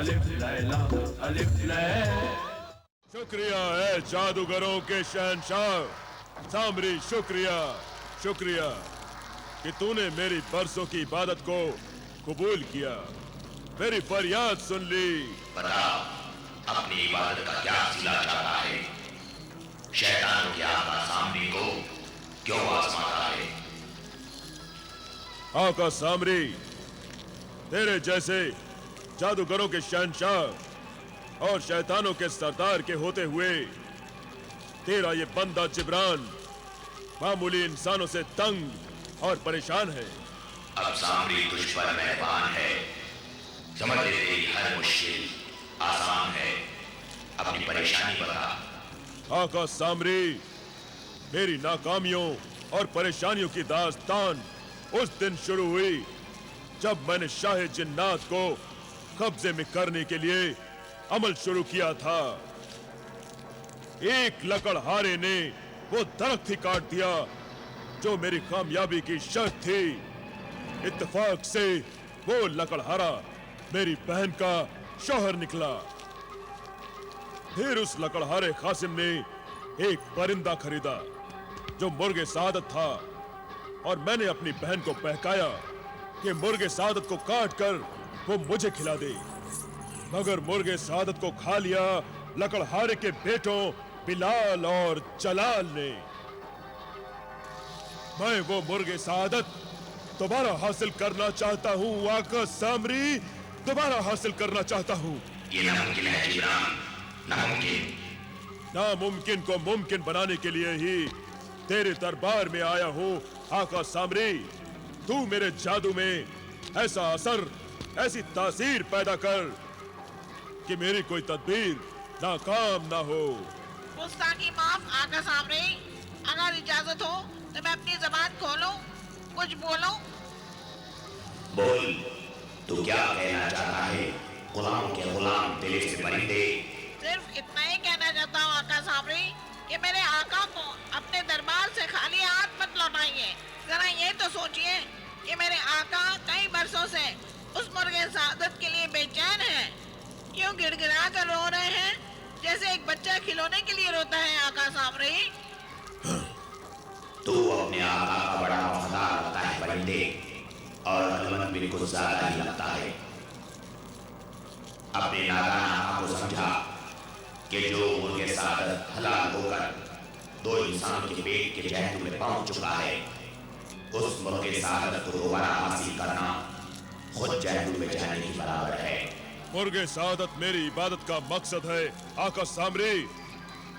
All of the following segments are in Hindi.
अलिफ लैला अलिफ लै। शुक्रिया है जादूगरों के शहंशाह सामरी, शुक्रिया शुक्रिया कि तूने मेरी बरसों की इबादत को कबूल किया, मेरी फरियाद सुन ली। बता, अपनी इबादत का क्या सिला चाहता है? शैतान के आका सामरी को क्यों आजमाता है? आका सामरी, तेरे जैसे जादूगरों के शहंशाह और शैतानों के सरदार के होते हुए तेरा ये बंदा जिब्रान मामूली इंसानों से तंग और परेशान है। अब सामरी तुझ पर मेहरबान है, समझ ले तेरी हर मुश्किल आसान है, अपनी परेशानी बता। आका सामरी, मेरी नाकामियों और परेशानियों की दास्तान उस दिन शुरू हुई जब मैंने शाह जिन्नात को कब्जे में करने के लिए अमल शुरू किया था। एक लकड़हारे ने वो दरख्त ही काट दिया जो मेरी कामयाबी की शर्त थी। इत्तेफाक से वो लकड़हारा मेरी बहन का शौहर निकला। फिर उस लकड़हारे कासिम ने एक परिंदा खरीदा जो मुर्गे सादत था और मैंने अपनी बहन को बहकाया कि मुर्गे सादत को काट कर वो मुझे खिला दे, मगर मुर्गे सादत को खा लिया लकड़हारे के बेटों बिलाल और जलाल ने। मैं वो मुर्गे सादत दोबारा हासिल करना चाहता हूँ आका सामरी, दोबारा हासिल करना चाहता हूँ। ये नामुमकिन है जिब्रान, नामुमकिन। नामुमकिन को मुमकिन बनाने के लिए ही तेरे दरबार में आया हूँ आका सामरी। तू मेरे जादू में ऐसा असर, ऐसी तासीर पैदा कर कि मेरी कोई तदबीर नाकाम ना हो। गुस्ताखी माफ आका सामरी, अगर इजाजत हो तो मैं अपनी जबान खोलूं, कुछ बोलूं? बोल, तू क्या कहना चाहता है? गुलाम के गुलाम, दिल से परिंदे। सिर्फ इतना ही कहना चाहता हूँ आका सामरी कि मेरे आका को अपने दरबार से खाली हाथ मत लौटाइए। जरा ये तो सोचिए कि मेरे आका कई बरसों से उस मुर्गे सादत के लिए बेचैन हैं। क्यों गिड़गिड़ा कर रो रहे हैं जैसे एक बच्चा खिलौने के लिए रोता है आका सामरी? तू अपने आका का बड़ा वफादार लगता है परिंदे, और अकलमंद भी कुछ ज्यादा ही लगता है। अपने नादान आका को समझा कि जो मुर्गे सादत हलाल होकर दो इंसानों के पेट के जहन्नुम में पहुंच चुका है, उस मुर्गे सादत को दोबारा हासिल करना खुद जहन्नुम में जाने के बराबर है। मुर्गे सादत मेरी इबादत का मकसद है आका सामरी।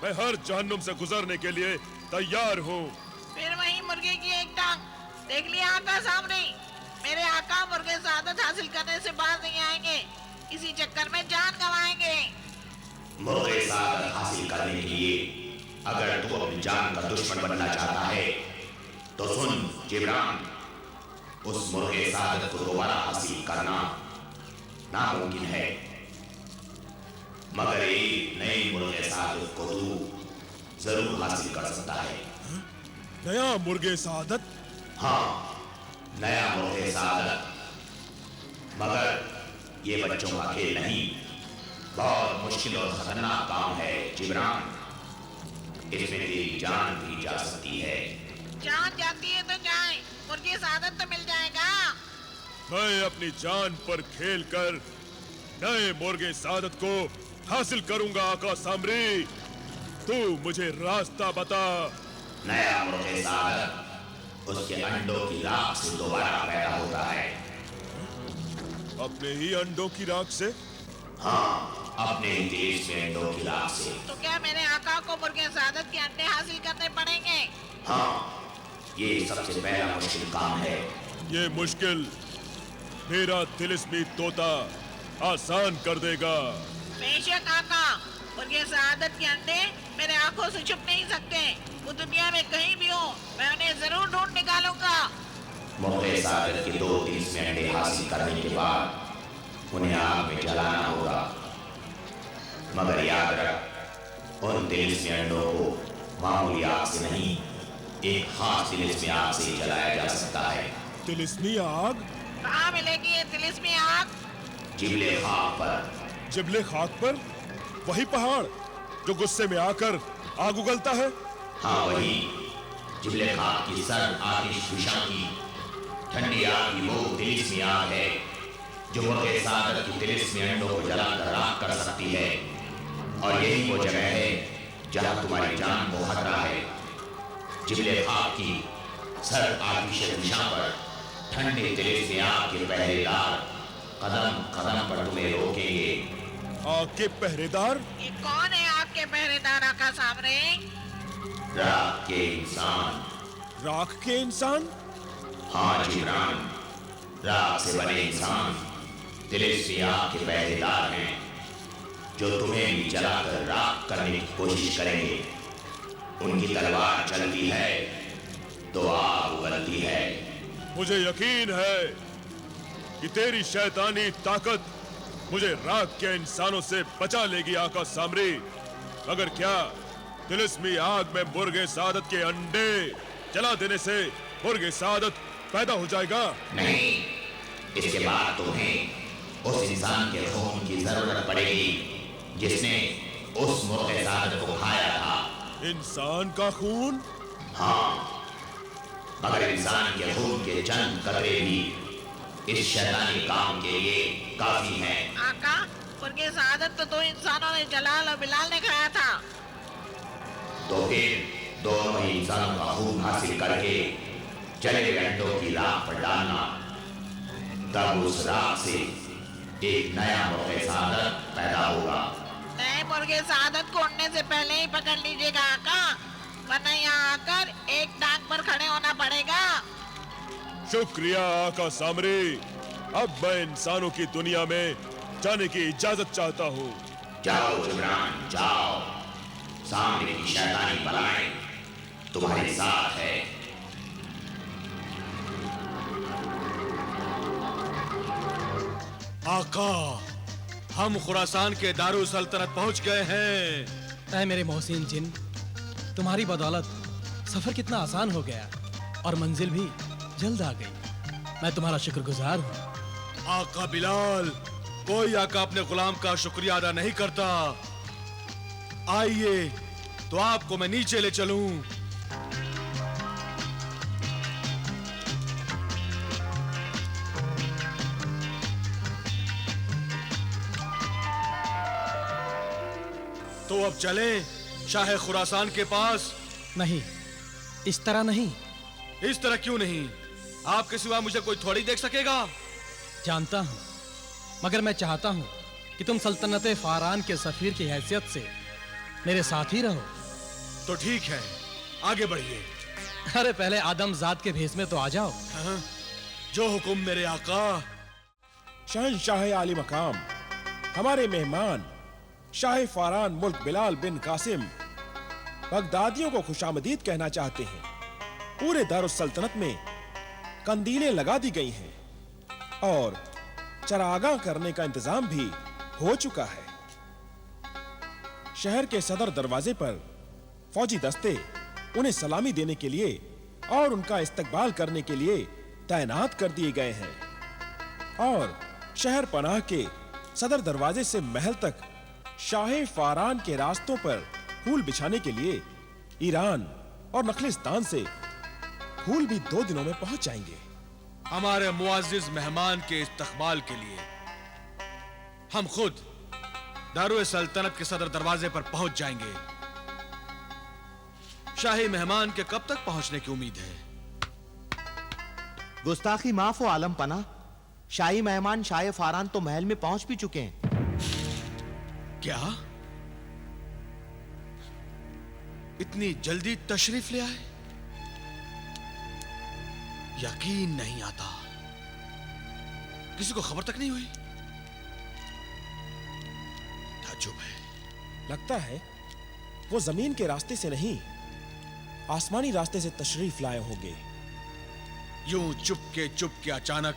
मैं हर जहन्नुम से गुजरने के लिए तैयार हूँ। फिर वही मुर्गे की एक टांग देख लिया आका सामरी। मेरे आका मुर्गे सादत हासिल करने से बाज नहीं आएंगे, इसी चक्कर में जान गंवाएंगे। मुर्गे सादत हासिल करने के लिए अगर तू अपनी जान का दुश्मन बनना चाहता है तो सुन जिब्रान, उस मुर्गे सादत को दोबारा हासिल करना नामुमकिन है, मगर एक नए मुर्गे सादत को तू जरूर हासिल कर सकता है। नया मुर्गे सादत? हाँ, नया मुर्गे सादत, मगर ये बच्चों का खेल नहीं, बहुत मुश्किल और खतरनाक काम है जिब्रान। इसमें तेरी जान भी जा सकती है। जान जाती है तो जाए, मुर्गे सादत तो मिल जाएगा। मैं अपनी जान पर खेलकर नए मुर्गे सादत को हासिल करूंगा आका सामरी। तू मुझे रास्ता बता। नया मुर्गे सादत उसके अंडों की राख से दोबारा पैदा होता है। अपने ही अंडों की राख से? हाँ, अपने ही देश में अंडों की राख से। तो क्या मेरे आका को मुर्गे सादत के अंडे हासिल करने पड़ेंगे? हाँ, ये सबसे पहला मुश्किल काम है। ये मुश्किल मेरा तिलिस्मी तोता आसान कर देगा। बेशक आका, मुर्गे सादत के अंडे मेरे आंखों से छुप नहीं सकते। वो दुनिया में कहीं भी हो, मैं उन्हें जरूर ढूंढ निकालूंगा। मुर्गे सादत के 2 तीसरे अंडे हासिल करने के बाद उन्हें आग में जलाना होगा, मगर याद रख, उन तिलिस्मी अंडों को मामूली आग से नहीं, एक खास तिलिस्मी आग से जलाया जा सकता है। तिलिस्मी आग? कहाँ मिलेगी ये तिलिस्मी आग? जिबले खाक पर जिबले खाक पर वही पहाड़ जो गुस्से में आकर आग उगलता है। हाँ वही जिबले खाक की सर्द आतिश विषा की ठंडी आग की वो तिलिस्मी आग है जो मुर्गे सादत की तिलिस्मी अंडों को जलाकर राख कर सकती है। और यही वो जगह है जहां तुम्हारी जान को खतरा है। जिबले खाक की सर्द आतिश विषा पर ठंडे तिलिस्मी आग के पहरेदार कदम कदम पर तुम्हें रोकेंगे। आग के पहरेदार? ये कौन है आग के पहरेदार आका सामने? राख के इंसान। राख के इंसान? हाँ जिब्रान, राख से बने इंसान तिलिस्मी आग के पहरेदार हैं जो तुम्हें भी जलाकर राख करने की कोशिश करेंगे। उनकी तलवार चलती है तो आग उगलती है। मुझे यकीन है कि तेरी शैतानी ताकत मुझे राख के इंसानों से बचा लेगी आका सामरी। मगर क्या तिलिस्मी आग में मुर्गे सादत के अंडे जला देने से मुर्गे सादत पैदा हो जाएगा? नहीं, इसके बाद तुम्हें उस इंसान के खून की जरूरत पड़ेगी जिसने उस मुर्गे सादत को खाया था। इंसान का खून? हाँ, मगर इंसान के खून के चंद कतरे भी इस शैतानी काम के लिए काफी हैं। आका, मुर्गे सादत तो 2 इंसानों ने जलाल और बिलाल ने खाया था। तो फिर दोनों ही इंसानों का खून हासिल करके चले हुए अंडों की राख पर डालना, तब उस राख से एक नया मुर्गे सादत पैदा होगा। नए मुर्गे सादत को उड़ने से पहले ही पकड़ लीजिएगा आका, वरना यहाँ आकर एक टांग पर खड़े होना पड़ेगा। शुक्रिया आका सामरी। अब मैं इंसानों की दुनिया में जाने की इजाजत चाहता हूँ। जाओ जिब्रान जाओ, सामने की शैतानी बलाएं तुम्हारे साथ है। आका, हम खुरासान के दारुल सल्तनत पहुंच गए हैं। ऐ मेरे मोहसिन जिन, तुम्हारी बदौलत सफर कितना आसान हो गया और मंजिल भी जल्द आ गई। मैं तुम्हारा शुक्रगुजार हूँ। आका बिलाल, कोई आका अपने गुलाम का शुक्रिया अदा नहीं करता। आइए तो आपको मैं नीचे ले चलूं। तो अब चलें शाह खुरासान के पास। नहीं, इस तरह नहीं। इस तरह क्यों नहीं? आपके सिवा मुझे कोई थोड़ी देख सकेगा। जानता हूँ, मगर मैं चाहता हूँ कि तुम सल्तनत फारान के सफीर की हैसियत से मेरे साथ ही रहो। तो ठीक है, आगे बढ़िए। अरे पहले आदम जात के भेस में तो आ जाओ। हाँ, जो हुक्म मेरे आका। शहंशाह आली मकाम, हमारे मेहमान शाह फारान मुल्क बिलाल बिन कासिम बगदादियों को खुशामदीद कहना चाहते हैं। पूरे दारुस सल्तनत में कंदीलें लगा दी गई हैं और चरागाह करने का इंतजाम भी हो चुका है। शहर के सदर दरवाजे पर फौजी दस्ते उन्हें सलामी देने के लिए और उनका इस्तकबाल करने के लिए तैनात कर दिए गए हैं। और शहर पनाह के सदर दरवाजे से महल तक शाह फारान के रास्तों पर फूल बिछाने के लिए ईरान और नखलिस्तान से फूल भी 2 दिनों में पहुंच जाएंगे। हमारे मुआजिज मेहमान के इस्तकबाल के लिए हम खुद दारुए सल्तनत के सदर दरवाजे पर पहुंच जाएंगे। शाही मेहमान के कब तक पहुंचने की उम्मीद है? गुस्ताखी माफ हो आलम पना, शाही मेहमान शाह फारान तो महल में पहुंच भी चुके हैं। क्या इतनी जल्दी तशरीफ ले आए? यकीन नहीं आता, किसी को खबर तक नहीं हुई। ताज्जुब है। लगता है वो जमीन के रास्ते से नहीं, आसमानी रास्ते से तशरीफ लाए होंगे। यूं चुपके अचानक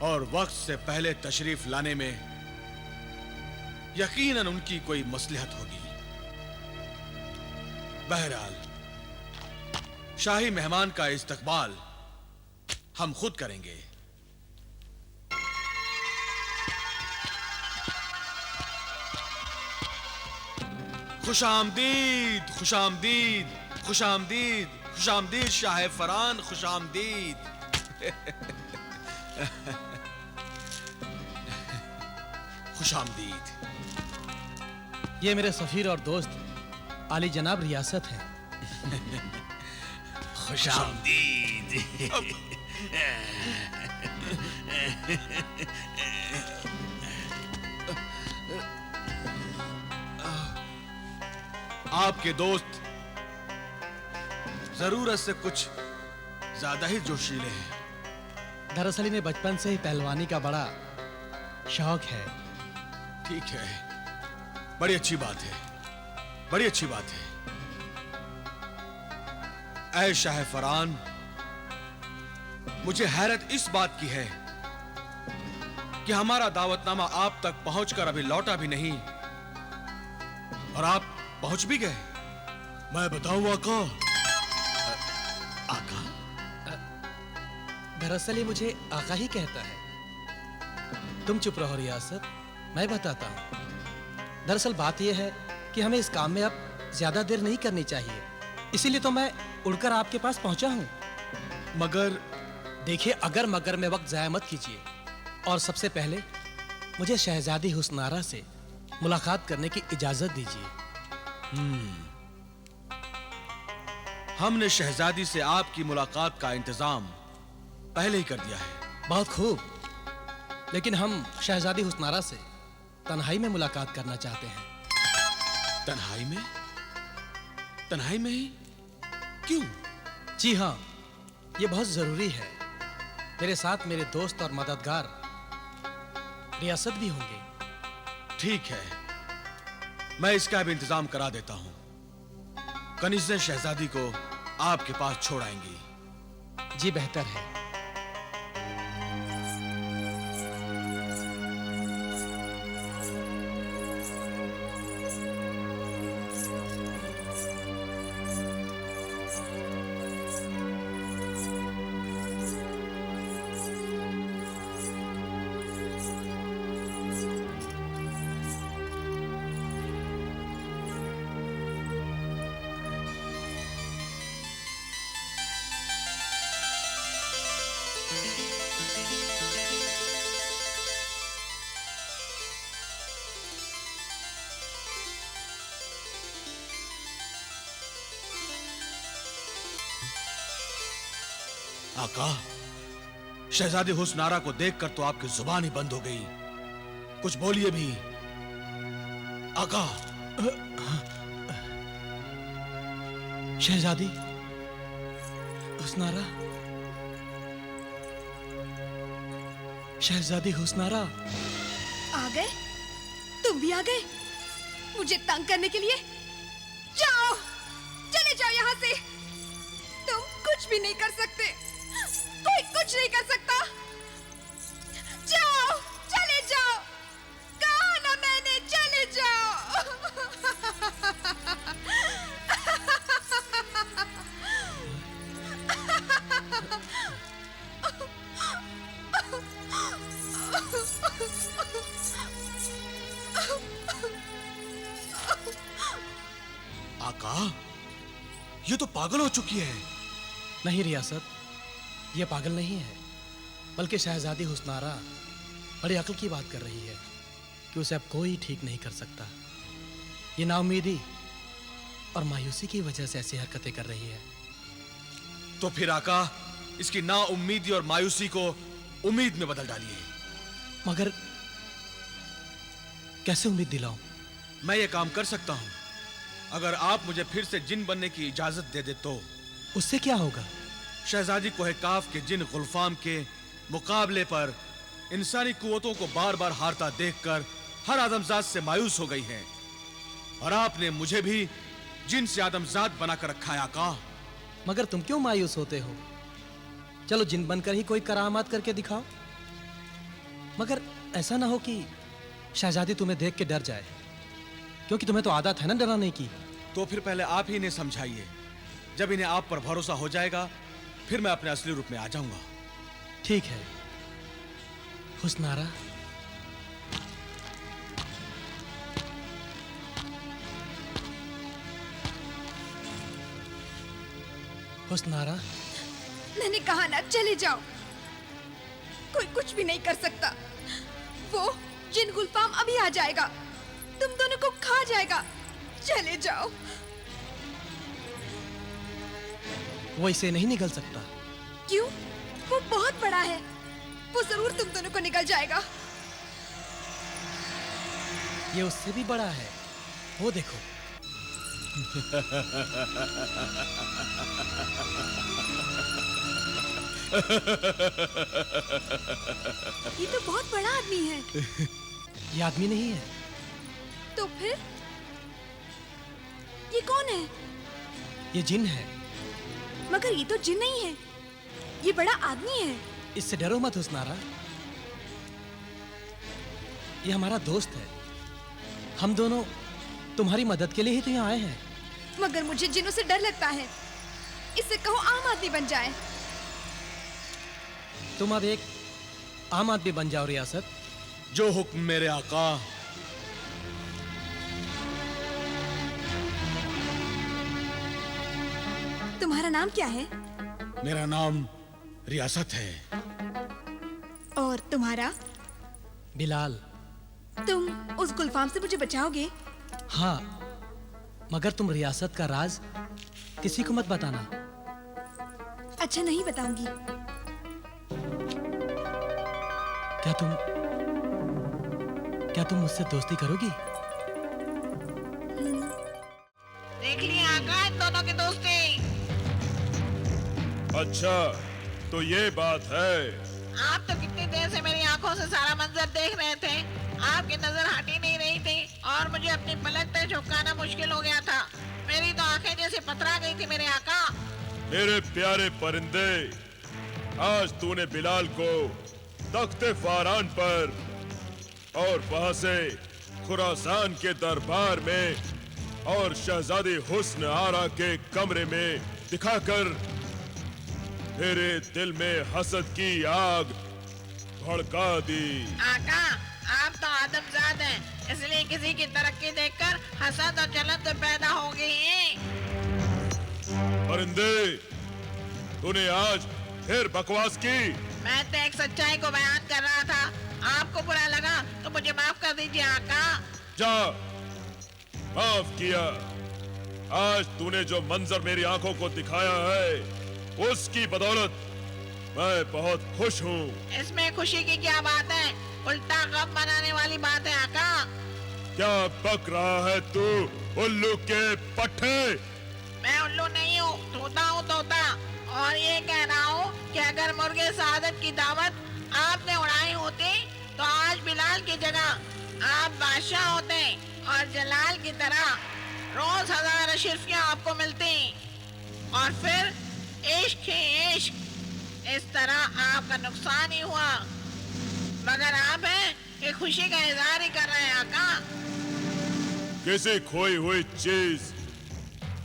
और वक्त से पहले तशरीफ लाने में यकीनन उनकी कोई मसलहत होगी। बहरहाल शाही मेहमान का इस्तकबाल हम खुद करेंगे। खुशामदीद, खुशामदीद, खुशामदीद, खुशामदीद शाह फरान, खुशामदीद। खुशामदीद। ये मेरे सफीर और दोस्त आली जनाब रियासत हैं। खुशामदीद। आपके दोस्त जरूरत से कुछ ज्यादा ही जोशीले हैं। दरअसल इन्हें बचपन से ही पहलवानी का बड़ा शौक है। ठीक है, बड़ी अच्छी बात है, बड़ी अच्छी बात है। ऐ शाह फरान, मुझे हैरत इस बात की है कि हमारा दावतनामा आप तक पहुंचकर अभी लौटा भी नहीं और आप पहुंच भी गए। मैं बताऊं आका? आका? दरअसल ये मुझे आका ही कहता है। तुम चुप रहो रियासत, मैं बताता हूं। दरअसल बात यह है कि हमें इस काम में अब ज्यादा देर नहीं करनी चाहिए, इसीलिए तो मैं उड़कर आपके पास पहुंचा हूं। मगर देखिए, अगर मगर में वक्त जाया मत कीजिए और सबसे पहले मुझे शहजादी हुस्नारा से मुलाकात करने की इजाजत दीजिए। हमने शहजादी से आपकी मुलाकात का इंतजाम पहले ही कर दिया है। बहुत खूब, लेकिन हम शहजादी हुस्नारा से तन्हाई में मुलाकात करना चाहते हैं। तन्हाई में? तन्हाई में ही? क्यों? जी हाँ, ये बहुत जरूरी है। मेरे साथ मेरे दोस्त और मददगार रियासत भी होंगे। ठीक है, मैं इसका भी इंतजाम करा देता हूं। कनीज़ें शहजादी को आपके पास छोड़ आएंगी। जी बेहतर है। आका, शहजादी हुस्नारा को देखकर तो आपकी जुबान ही बंद हो गई। कुछ बोलिए भी आका। शहजादी हुस्नारा, शहजादी हुस्नारा। आ गए? तुम भी आ गए मुझे तंग करने के लिए? जाओ, चले जाओ यहाँ से। तुम कुछ भी नहीं कर सकते, कोई कुछ नहीं कर सकता। जाओ, चले जाओ। कहा ना मैंने, चले जाओ। आका, ये तो पागल हो चुकी है। नहीं रियासत, ये पागल नहीं है, बल्कि शहजादी हुस्नारा बड़ी अक्ल की बात कर रही है कि उसे अब कोई ठीक नहीं कर सकता। ये नाउमीदी और मायूसी की वजह से ऐसी हरकतें कर रही है। तो फिर आका, इसकी नाउम्मीदी और मायूसी को उम्मीद में बदल डालिए। मगर कैसे उम्मीद दिलाऊं? मैं ये काम कर सकता हूं अगर आप मुझे फिर से जिन बनने की इजाजत दे दे तो। उससे क्या होगा? शहजादी कोहे काफ के जिन गुल्फाम के मुकाबले पर इंसानी कुव्वतों को बार बार हारता देखकर हर आदमजात से मायूस हो गई है, और आपने मुझे भी जिन से आदमजात बनाकर रखा है आका। मगर तुम क्यों मायूस होते हो? चलो जिन बनकर ही कोई करामात करके दिखाओ। मगर ऐसा ना हो कि शहजादी तुम्हें देख के डर जाए, क्योंकि तुम्हें तो आदत है ना डराने की। तो फिर पहले आप ही इन्हें समझाइए। जब इन्हें आप पर भरोसा हो जाएगा, फिर मैं अपने असली रूप में आ जाऊंगा। ठीक है हुस्नारा। हुस्नारा, मैंने कहा ना, चले जाओ। कोई कुछ भी नहीं कर सकता। वो जिन गुलफाम अभी आ जाएगा, तुम दोनों को खा जाएगा। चले जाओ। वो इसे नहीं निगल सकता। क्यों? वो बहुत बड़ा है, वो जरूर तुम दोनों को निगल जाएगा। ये उससे भी बड़ा है, वो देखो। ये तो बहुत बड़ा आदमी है। ये आदमी नहीं है। तो फिर ये कौन है? ये जिन है। मगर ये तो जिन नहीं है, ये बड़ा आदमी है। इससे डरो मत हुस्नारा, ये हमारा दोस्त है। हम दोनों तुम्हारी मदद के लिए ही तो यहाँ आए हैं। मगर मुझे जिनों से डर लगता है। इससे कहो आम आदमी बन जाए। तुम अब एक आम आदमी बन जाओ रियासत। जो हुक्म मेरे आका। तुम्हारा नाम क्या है? मेरा नाम रियासत है। और तुम्हारा? बिलाल। तुम उस गुलफाम से मुझे बचाओगे? हाँ, मगर तुम रियासत का राज किसी को मत बताना। अच्छा, नहीं बताऊंगी। क्या तुम मुझसे दोस्ती करोगी? देख लिया आका इन दोनों की दोस्ती। अच्छा, तो ये बात है। आप तो कितनी देर से मेरी आंखों से सारा मंजर देख रहे थे। आपकी नजर हटी नहीं रही थी और मुझे अपनी पलक तक झुकाना मुश्किल हो गया था। मेरी तो आंखें जैसे पथरा गई थी मेरे आका। मेरे प्यारे परिंदे, आज तूने बिलाल को तख्ते फारान पर और वहां से खुरासान के दरबार में और शहजादी हुस्न आरा के कमरे में दिखाकर मेरे दिल में हसद की आग भड़का दी। आका, आप तो आदमजाद हैं, इसलिए किसी की तरक्की देखकर हसद और जलन तो पैदा हो गई है। परिंदे, तूने आज फिर बकवास की। मैं तो एक सच्चाई को बयान कर रहा था। आपको बुरा लगा तो मुझे माफ कर दीजिए आका। जा, माफ किया। आज तूने जो मंजर मेरी आंखों को दिखाया है, उसकी बदौलत मैं बहुत खुश हूँ। इसमें खुशी की क्या बात है? उल्टा गम मनाने वाली बात है आका। क्या बक रहा है तू, उल्लू के पट्टे? मैं उल्लू नहीं हूँ, तोता हूँ, तोता। और ये कह रहा हूँ कि अगर मुर्गे सादत की दावत आपने उड़ाई होती तो आज बिलाल की जगह आप बादशाह होते और जलाल की तरह रोज 1000 अशर्फियाँ आपको मिलती। और फिर इश्क ही इश्क, इस तरह आपका नुकसान ही हुआ। मगर आप हैं कि खुशी का इजहार ही कर रहे हैं आका। किसी खोई हुई चीज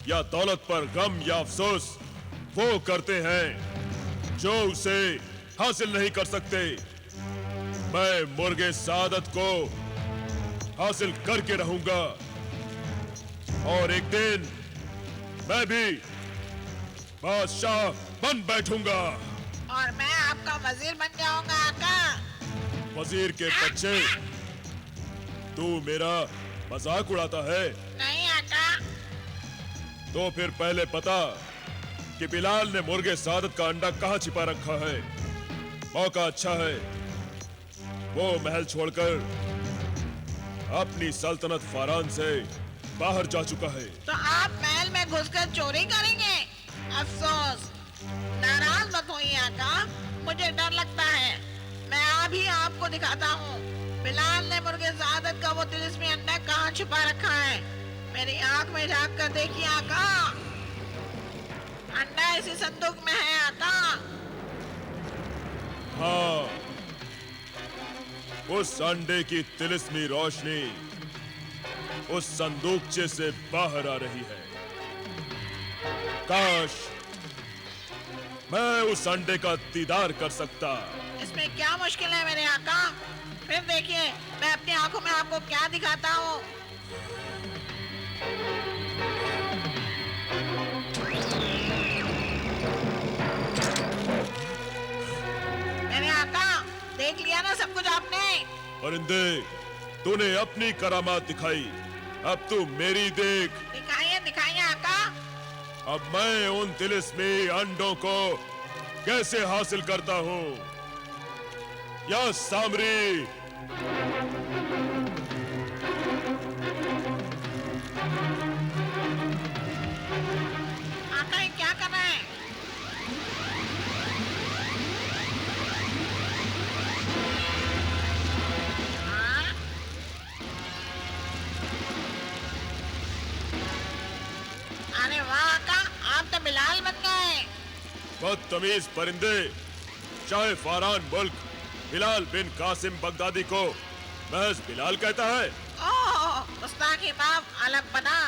या दौलत पर गम या अफसोस वो करते हैं जो उसे हासिल नहीं कर सकते। मैं मुर्गे सादत को हासिल करके रहूंगा और एक दिन मैं भी बादशाह बन बैठूंगा। और मैं आपका वजीर बन जाऊंगा आका। वजीर के बच्चे, तू मेरा मजाक उड़ाता है? नहीं आका। तो फिर पहले बता कि बिलाल ने मुर्गे सादत का अंडा कहाँ छिपा रखा है। मौका अच्छा है, वो महल छोड़कर अपनी सल्तनत फारान से बाहर जा चुका है। तो आप महल में घुसकर चोरी करेंगे? अफसोस। नाराज मत होइए आका, मुझे डर लगता है। मैं अभी आपको दिखाता हूँ बिलाल ने मुर्गे सादत का वो तिलिस्मी अंडा कहाँ छुपा रखा है। मेरी आंख में झांक कर देखिए आका, अंडा इसी संदूक में है आका। हाँ, उस अंडे की तिलिस्मी रोशनी उस संदूकचे से बाहर आ रही है। काश मैं उस अंडे का दीदार कर सकता। इसमें क्या मुश्किल है मेरे आका? फिर देखिए मैं अपनी आंखों में आपको क्या दिखाता हूँ। दिया ना सब कुछ आपने। परिंदे, तूने अपनी करामात दिखाई, अब तू मेरी देख। दिखाइए दिखाइए आका। अब मैं उन तिलिस्मी अंडों को कैसे हासिल करता हूँ। या सामरी, आका ये क्या कर रहे हैं? हाँ? अरे वाह आका, आप तो बिलाल बन गए। बदतमीज परिंदे, शाह फारान मुल्क बिलाल बिन कासिम बगदादी को महज बिलाल कहता है। ओह, गुस्ताखी बाप अलग बना।